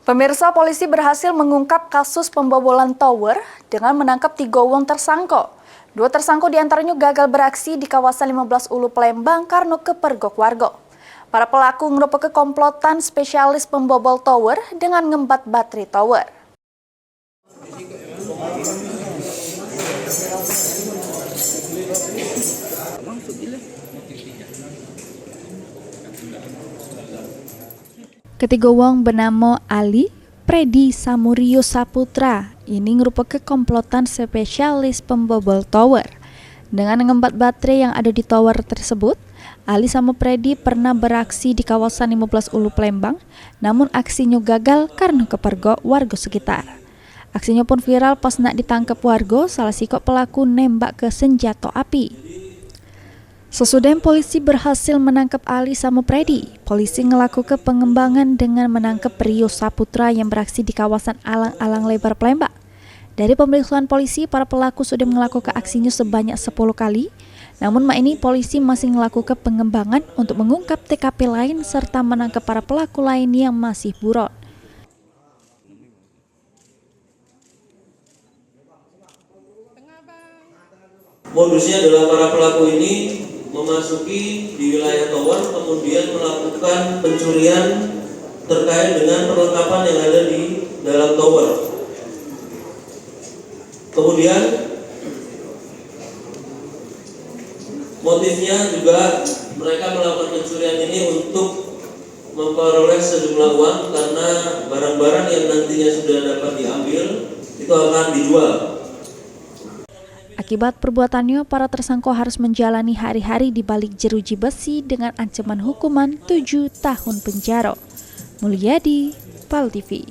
Pemirsa, polisi berhasil mengungkap kasus pembobolan tower dengan menangkap 3 wong tersangka. 2 tersangka diantaranya gagal beraksi di kawasan 15 Ulu Palembang karena kepergok warga. Para pelaku merupakan komplotan spesialis pembobol tower dengan ngembat baterai tower. Ketiga wong bernama Ali, Predi Samurio Saputra ini merupakan komplotan spesialis pembobol tower. Dengan mengembat baterai yang ada di tower tersebut, Ali sama Predi pernah beraksi di kawasan 15 Ulu Palembang, namun aksinya gagal karena kepergok warga sekitar. Aksinya pun viral pas nak ditangkap warga, salah sikok pelaku nembak ke senjata api. Sesudah polisi berhasil menangkap Ali sama Predi, polisi melakukan pengembangan dengan menangkap Rio Saputra yang beraksi di kawasan Alang-Alang Lebar Palembang. Dari pemeriksaan polisi, para pelaku sudah melakukan aksinya sebanyak 10 kali. Namun ini polisi masih melakukan pengembangan untuk mengungkap TKP lain serta menangkap para pelaku lain yang masih buron. Modusnya adalah para pelaku ini memasuki di wilayah tower, kemudian melakukan pencurian terkait dengan perlengkapan yang ada di dalam tower. Kemudian motifnya juga mereka melakukan pencurian ini untuk memperoleh sejumlah uang, karena barang-barang yang nantinya sudah dapat diambil itu akan dijual. Akibat perbuatannya, para tersangka harus menjalani hari-hari di balik jeruji besi dengan ancaman hukuman 7 tahun penjara. Mulyadi, PAL TV.